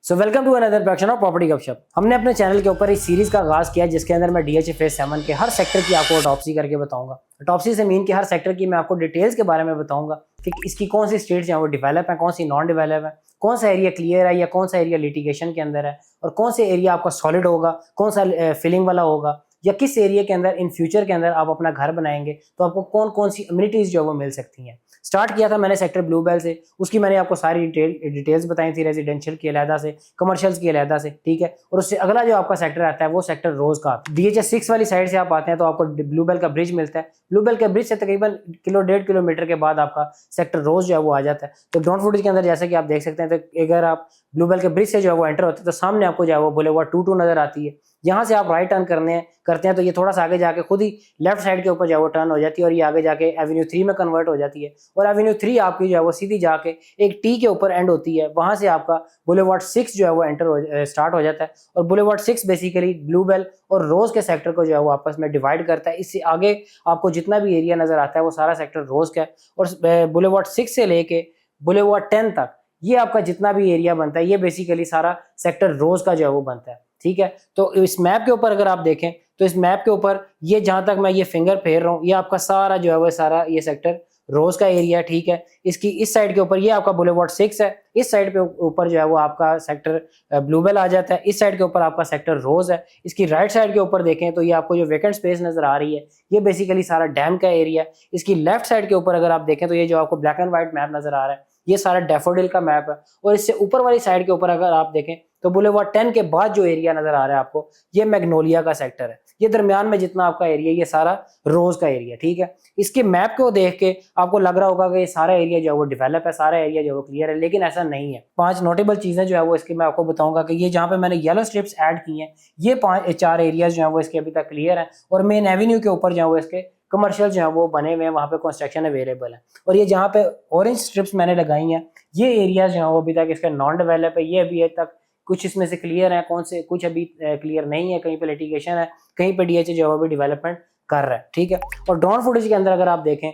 So welcome to another production of property Gapshap. हमने अपने channel के ऊपर इस सीरीज का आगाज किया जिसके अंदर मैं डीएचए फेज 7 के हर सेक्टर की आपको ऑटोप्सी करके बताऊंगा। ऑटोप्सी से मीन कि हर सेक्टर की मैं आपको डिटेल्स के बारे में बताऊंगा कि इसकी कौन सी स्टेट्स हैं वो डेवलप है, कौन सी नॉन डेवलप है, कौन सा एरिया क्लियर है या कौन सा एरिया लिटिगेशन के अंदर है, और कौन सा एरिया आपका सॉलिड होगा, कौन सा फिलिंग वाला होगा, या किस एरिया के अंदर इन फ्यूचर के अंदर आप अपना घर बनाएंगे तो आपको कौन कौन सी अम्यूनिटीज जो है वो मिल सकती हैं। स्टार्ट किया था मैंने सेक्टर ब्लूबेल से, उसकी मैंने आपको सारी डिटेल्स बताई थी, रेजिडेंशियल की अलहदा से, कमर्शियल्स की अलहदा से, ठीक है। और उससे अगला जो आपका सेक्टर आता है वो सेक्टर रोज का। डीएचएस 6 वाली साइड से आप आते हैं तो आपको ब्लूबेल का ब्रिज मिलता है। ब्लूबेल के ब्रिज से तकरीबन 1.5 किलोमीटर के बाद आपका सेक्टर रोज जो है वो आ जाता है। तो ग्राउंड फुटेज के अंदर जैसे कि आप देख सकते हैं, तो अगर आप ब्लूबेल के ब्रिज से जो है वो एंटर होते हैं तो सामने आपको जो है वो बुलेवार्ड 22 नजर आती है। यहाँ से आप राइट टर्न करते हैं तो ये थोड़ा सा आगे जाके खुद ही लेफ्ट साइड के ऊपर जो है वो टर्न हो जाती है और ये आगे जाके एवेन्यू 3 में कन्वर्ट हो जाती है। और एवेन्यू 3 आपकी जो है वो सीधी जाके एक टी के ऊपर एंड होती है। वहां से आपका बुलेवार्ड 6 जो है वो स्टार्ट हो जाता है। और बुलेवार्ड 6 बेसिकली ब्लूबेल और रोज के सेक्टर को जो है वो आपस में डिवाइड करता है। इससे आगे आपको जितना भी एरिया नजर आता है वो सारा सेक्टर रोज का है। और बुलेवार्ड 6 से लेके बुलेवार्ड 10 तक ये आपका जितना भी एरिया बनता है ये बेसिकली सारा सेक्टर रोज का जो है वो बनता है, ठीक है। तो इस मैप के ऊपर अगर आप देखें तो इस मैप के ऊपर ये जहां तक मैं ये फिंगर फेर रहा हूँ ये आपका सारा जो है वो सारा ये सेक्टर रोज का एरिया, ठीक है। इसकी इस साइड के ऊपर ये आपका बुलेवार्ड 6 है, इस साइड पे ऊपर जो है वो आपका सेक्टर ब्लूबेल आ जाता है, इस साइड के ऊपर आपका सेक्टर रोज है। इसकी राइट साइड के ऊपर देखें तो ये आपको जो वेकेंट स्पेस नजर आ रही है ये बेसिकली सारा डैम का एरिया है। इसकी लेफ्ट साइड के ऊपर अगर आप देखें तो ये जो आपको ब्लैक एंड व्हाइट मैप नजर आ रहा है ये सारा डैफोडिल का मैप है। और इससे ऊपर वाली साइड के ऊपर अगर आप देखें तो बुलेवार्ड 10 के बाद जो एरिया नजर आ रहा है आपको ये मैग्नोलिया का सेक्टर है। ये दरमियान में जितना आपका एरिया ये सारा रोज का एरिया, ठीक है। इसके मैप को देख के आपको लग रहा होगा कि ये सारा एरिया जो है वो डेवलप है, सारा एरिया जो है वो क्लियर है, लेकिन ऐसा नहीं है। 5 नोटेबल चीजें जो है वो इसकी मैं आपको बताऊंगा कि ये जहाँ पे मैंने येलो स्ट्रिप्स ऐड की हैं ये 4 एरियाज जो है वो इसके अभी तक क्लियर है। और मेन एवेन्यू के ऊपर जो है वो इसके कमर्शियल जो है वो बने हुए हैं, वहाँ पे कंस्ट्रक्शन अवेलेबल है। और ये जहाँ पे ऑरेंज स्ट्रिप्स मैंने लगाई हैं ये एरिया जो है वो अभी तक इसका नॉन डेवलप है। ये अभी तक कुछ इसमें से क्लियर है, कौन से कुछ अभी क्लियर नहीं है, कहीं पे लिटिगेशन है, कहीं पे डीएचए जो है वो डेवलपमेंट कर रहा है, ठीक है। और ड्रोन फुटेज के अंदर अगर आप देखें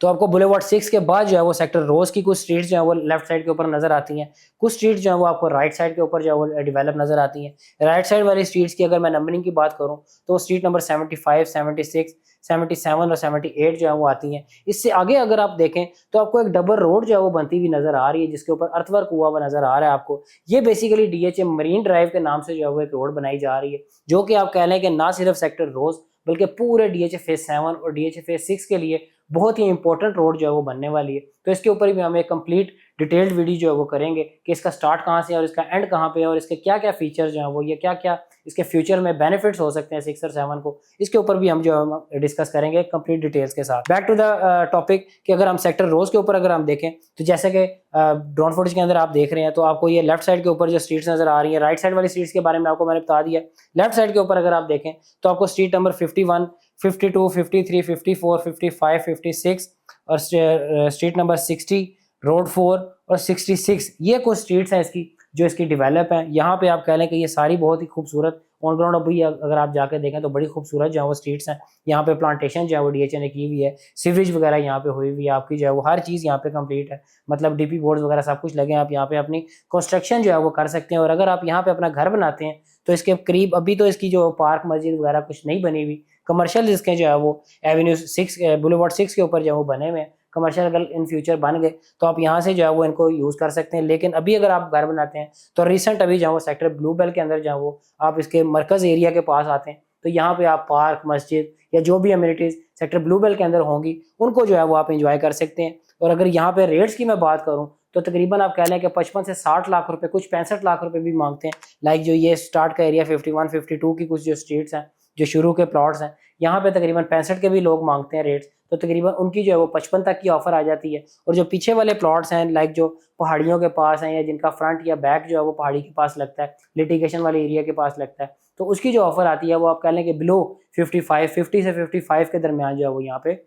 तो आपको बुलेवार्ड 6 के बाद जो है वो सेक्टर रोज की कुछ स्ट्रीट्स जो है वो लेफ्ट साइड के ऊपर नजर आती हैं, कुछ स्ट्रीट्स जो है वो आपको राइट साइड के ऊपर जो है वो डेवलप नजर आती हैं। राइट साइड वाली स्ट्रीट्स की अगर मैं नंबरिंग की बात करूं तो स्ट्रीट नंबर 75, 76, 77 और 78 जो है वो आती हैं। इससे आगे अगर आप देखें तो आपको एक डबल रोड जो है वो बनती हुई नजर आ रही है जिसके ऊपर अर्थवर्क हुआ हुआ नजर आ रहा है आपको। ये बेसिकली डीएचए मरीन ड्राइव के नाम से जो है वो एक रोड बनाई जा रही है, जो कि आप कह लें कि ना सिर्फ सेक्टर रोज बल्कि पूरे डीएचए फेज 7 और डीएचए फेज 6 के लिए बहुत ही इंपॉर्टेंट रोड जो है वो बनने वाली है। तो इसके ऊपर भी हम एक कंप्लीट डिटेल्ड वीडियो जो है वो करेंगे कि इसका स्टार्ट कहाँ से है और इसका एंड कहाँ पे है और इसके क्या क्या फीचर्स जो है वो, ये क्या क्या इसके फ्यूचर में बेनिफिट्स हो सकते हैं 6 और 7 को, इसके ऊपर भी हम जो है डिस्कस करेंगे कंप्लीट डिटेल्स के साथ। बैक टू द टॉपिक कि अगर हम सेक्टर रोज के ऊपर अगर हम देखें तो जैसे कि ड्रोन फुटेज के अंदर आप देख रहे हैं तो आपको ये लेफ्ट साइड के ऊपर जो स्ट्रीट्स नजर आ रही है, राइट साइड वाली स्ट्रीट्स के बारे में आपको मैंने बता दिया। लेफ्ट साइड के ऊपर अगर आप देखें तो आपको स्ट्रीट नंबर 51, 52, 53, 54, 55, 56 और स्ट्रीट नंबर 60, रोड 4 और 66 ये कुछ स्ट्रीट्स हैं इसकी जो इसकी डेवलप हैं। यहाँ पे आप कह लें कि ये सारी बहुत ही खूबसूरत ऑन ग्राउंड अभी अगर आप जाके देखें तो बड़ी खूबसूरत जो है वो स्ट्रीट्स हैं। यहाँ पे प्लांटेशन जो है वो डीएचए ने की हुई है, सीवरेज वगैरह यहाँ पे हुई हुई है आपकी जो है वो हर चीज़ यहाँ पे कंप्लीट है, मतलब डीपी बोर्ड्स वगैरह सब कुछ लगे हैं। आप यहाँ पे अपनी कंस्ट्रक्शन जो है वो कर सकते हैं। और अगर आप यहाँ पे अपना घर बनाते हैं तो इसके करीब अभी तो इसकी जो पार्क मस्जिद वगैरह कुछ नहीं बनी हुई, कमर्शियल इसके जो है वो एवेन्यू 6 बुलेवार्ड 6 के ऊपर जो है वो बने हुए हैं। कमर्शियल अगर इन फ्यूचर बन गए तो आप यहाँ से जो है वो इनको यूज कर सकते हैं। लेकिन अभी अगर आप घर बनाते हैं तो रिसेंट अभी जो है वो सेक्टर ब्लूबेल के अंदर जो है वो आप इसके मरकज एरिया के पास आते हैं तो यहाँ पे आप पार्क मस्जिद या जो भी अम्यूनिटीज सेक्टर ब्लूबेल के अंदर होंगी उनको जो है वो आप इंजॉय कर सकते हैं। और अगर यहाँ पे रेट्स की मैं बात करूँ तो तकरीबन आप कह लें कि 55 से 60 लाख रुपए, कुछ 65 लाख रुपए भी मांगते हैं। लाइक जो ये स्टार्ट का एरिया 51, 52 की कुछ जो स्ट्रीट्स हैं जो शुरू के प्लॉट्स हैं यहाँ पे तकरीबन 65 के भी लोग मांगते हैं रेट्स, तो तकरीबन उनकी जो है वो 55 तक की ऑफर आ जाती है। और जो पीछे वाले प्लॉट्स हैं लाइक जो पहाड़ियों के पास हैं या जिनका फ्रंट या बैक जो है वो पहाड़ी के पास लगता है, लिटिगेशन वाले एरिया के पास लगता है, तो उसकी जो ऑफर आती है वो आप कह लें कि बिलो 55, 50 से 55 के दरमियान जो है वो यहाँ पे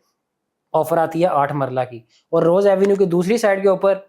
ऑफर आती है 8 मरला की। और रोज एवेन्यू की दूसरी साइड के ऊपर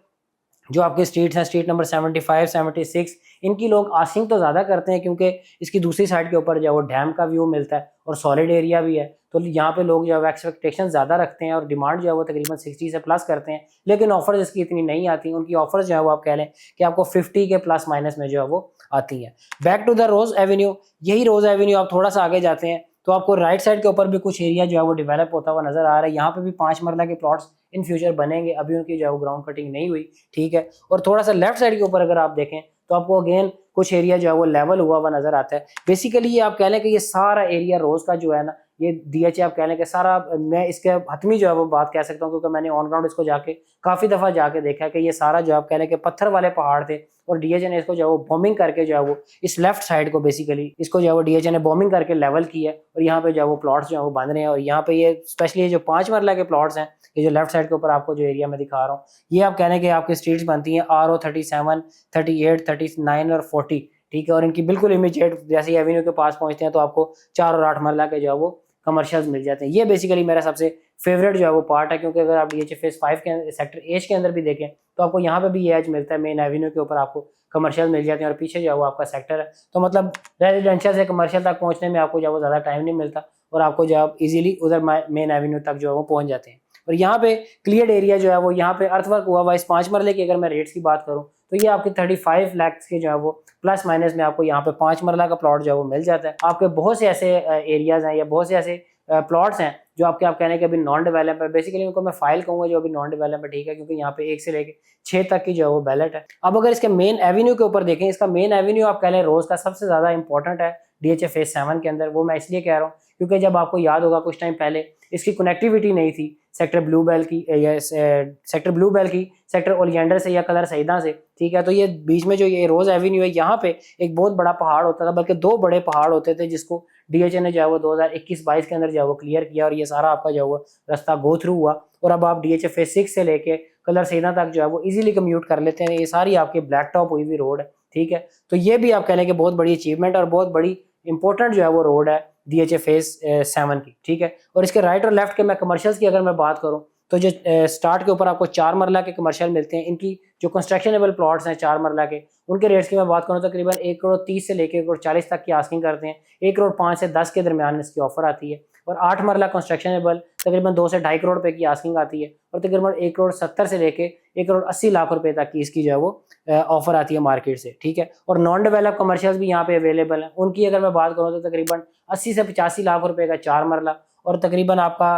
जो आपके स्ट्रीट्स हैं, स्ट्रीट नंबर 75, 76, इनकी लोग आस्किंग तो ज़्यादा करते हैं क्योंकि इसकी दूसरी साइड के ऊपर जो है वो डैम का व्यू मिलता है और सॉलिड एरिया भी है। तो यहाँ पे लोग जो है एक्सपेक्टेशन ज़्यादा रखते हैं और डिमांड जो है वो तकरीबन 60 से प्लस करते हैं, लेकिन ऑफर्स इसकी इतनी नहीं आती। उनकी ऑफर्स जो है वो आप कह लें कि आपको 50 के प्लस माइनस में जो है वो आती हैं। Back to the rose avenue, यही रोज़ एवेन्यू आप थोड़ा सा आगे जाते हैं तो आपको राइट साइड के ऊपर भी कुछ एरिया जो है वो डेवलप होता हुआ नजर आ रहा है। यहाँ पे भी 5 मरला के प्लॉट्स इन फ्यूचर बनेंगे, अभी उनकी जो है वो ग्राउंड कटिंग नहीं हुई, ठीक है। और थोड़ा सा लेफ्ट साइड के ऊपर अगर आप देखें तो आपको अगेन कुछ एरिया जो है वो लेवल हुआ हुआ नजर आता है। बेसिकली ये आप कह लें कि ये सारा एरिया रोज का जो है ना, ये डीएचए आप कह लें कि सारा, मैं इसके हतमी जो है वो बात कह सकता हूँ क्योंकि मैंने ऑन ग्राउंड इसको जाके काफी दफा जाके देखा है कि ये सारा जो आप कह लें कि पत्थर वाले पहाड़ थे और डीएचए ने इसको जो है वो बॉम्बिंग करके जो है वो इस लेफ्ट साइड को बेसिकली इसको जो है वो डीएचए ने बॉम्बिंग करके लेवल किया है और यहाँ पे जो है वो प्लॉट्स जो है वो बन रहे हैं। और यहाँ पे ये स्पेशली जो 5 मरला के प्लॉट्स हैं, ये जो लेफ्ट साइड के ऊपर आपको जो एरिया में दिखा रहा हूँ, ये आप कह रहे हैं कि आपकी स्ट्रीट्स बनती हैं RO 37, 38, 39 और 40, ठीक है। और इनकी बिल्कुल इमीडिएट जैसे ही एवेन्यू के पास पहुंचते हैं तो आपको 4 और 8 मरला के जो है वो कमर्शियल्स मिल जाते हैं। ये बेसिकली मेरा सबसे फेवरेट जो है वो पार्ट है क्योंकि अगर आप डीएचए फेज 5 के सेक्टर एच के अंदर भी देखें तो आपको यहाँ पे भी ये एज मिलता है, मेन एवेन्यू के ऊपर आपको कमर्शियल मिल जाते हैं और पीछे जो है वो आपका सेक्टर है। तो मतलब रेजिडेंशियल से कमर्शियल तक पहुंचने में आपको जो है वो ज़्यादा टाइम नहीं मिलता और आपको जो है इजीली उधर मेन एवेन्यू तक जो है वो पहुंच जाते हैं। और यहाँ पे क्लियर एरिया जो है वो यहाँ पे अर्थवर्क हुआ हुआ इस 5 मरले की अगर मैं रेट्स की बात करूँ तो ये आपके 35 लाख के जो है वो प्लस माइनस में आपको यहाँ पे 5 मरला का प्लॉट जो है वो मिल जाता है। आपके बहुत से ऐसे एरियाज हैं या बहुत से ऐसे प्लॉट्स हैं जो आपके आप कहने के अभी नॉन डेवलप है। बेसिकली उनको मैं फाइल कहूंगा जो अभी नॉन डेवलप है, ठीक है, क्योंकि यहाँ पे 1 से लेके 6 तक की जो है वो बैलेट है। अब अगर इसके मेन एवेन्यू के ऊपर देखें, इसका मेन एवेन्यू आप कह लें रोज का सबसे ज्यादा इंपॉर्टेंट है डीएचए फेज 7 के अंदर। वो मैं इसलिए कह रहा हूँ क्योंकि जब आपको याद होगा कुछ टाइम पहले इसकी कनेक्टिविटी नहीं थी सेक्टर ब्लू बेल की या सेक्टर ब्लू बेल की सेक्टर ओलियंडर से या कलर सईदा से, ठीक है। तो ये बीच में जो ये रोज एवेन्यू है यहाँ पे एक बहुत बड़ा पहाड़ होता था, बल्कि 2 बड़े पहाड़ होते थे जिसको डीएचए ने जो है वो 2021-22 के अंदर जो है वो क्लियर किया और ये सारा आपका जो है वो रास्ता गो थ्रू हुआ और अब आप डीएचए फेज 6 से लेके कलर सईदा तक जो है वो इजीली कम्यूट कर लेते हैं। ये सारी आपकी ब्लैक टॉप हुई हुई रोड है, ठीक है। तो ये भी आप कह लें कि बहुत बड़ी अचीवमेंट और बहुत बड़ी इंपॉर्टेंट जो है वो रोड है डीएचए फेज 7 की, ठीक है। और इसके राइट और लेफ्ट के मैं कमर्शियल्स की अगर मैं बात करूं तो जो स्टार्ट के ऊपर आपको 4 मरला के कमर्शियल मिलते हैं, इनकी जो कंस्ट्रक्शनेबल प्लॉट्स हैं 4 मरला के, उनके रेट्स की मैं बात करूं तो तकरीबन 1 करोड़ 30 से लेकर 1 करोड़ 40 तक की आस्किंग करते हैं। 1 करोड़ 5 से 10 के दरमियान इसकी ऑफर आती है। और 8 मरला कंस्ट्रक्शनेबल तकरीबन 2 से 2.5 करोड़ रुपए की आस्किंग आती है और तकरीबन 1 करोड़ 70 से लेके 1 करोड़ 80 लाख रुपए तक की इसकी जो है वो ऑफर आती है मार्केट से, ठीक है। और नॉन डेवलप कमर्शियल्स भी यहाँ पे अवेलेबल हैं। उनकी अगर मैं बात करूँ तो तकरीबन 80 से 85 लाख रुपए का 4 मरला और तकरीबन आपका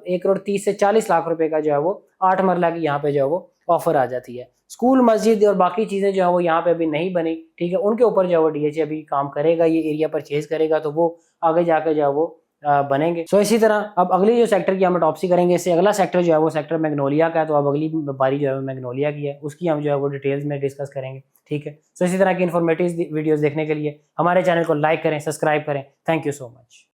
1 करोड़ 30 से 40 लाख रुपए का जो है वो 8 मरला की यहाँ पे जो है वो ऑफर आ जाती है। स्कूल, मस्जिद और बाकी चीजें जो है वो यहाँ पे अभी नहीं बनी, ठीक है। उनके ऊपर जो है वो डीएचए अभी काम करेगा, ये एरिया परचेज करेगा तो वो आगे जाकर जो है वो बनेंगे। सो इसी तरह अब अगली जो सेक्टर की हम टॉपसी करेंगे, इससे अगला सेक्टर जो है वो सेक्टर मैग्नोलिया का है। तो अब अगली बारी जो है मैग्नोलिया की है, उसकी हम जो है वो डिटेल्स में डिस्कस करेंगे, ठीक है। सो इसी तरह की इन्फॉर्मेटिव वीडियोस देखने के लिए हमारे चैनल को लाइक करें, सब्सक्राइब करें। Thank you so much.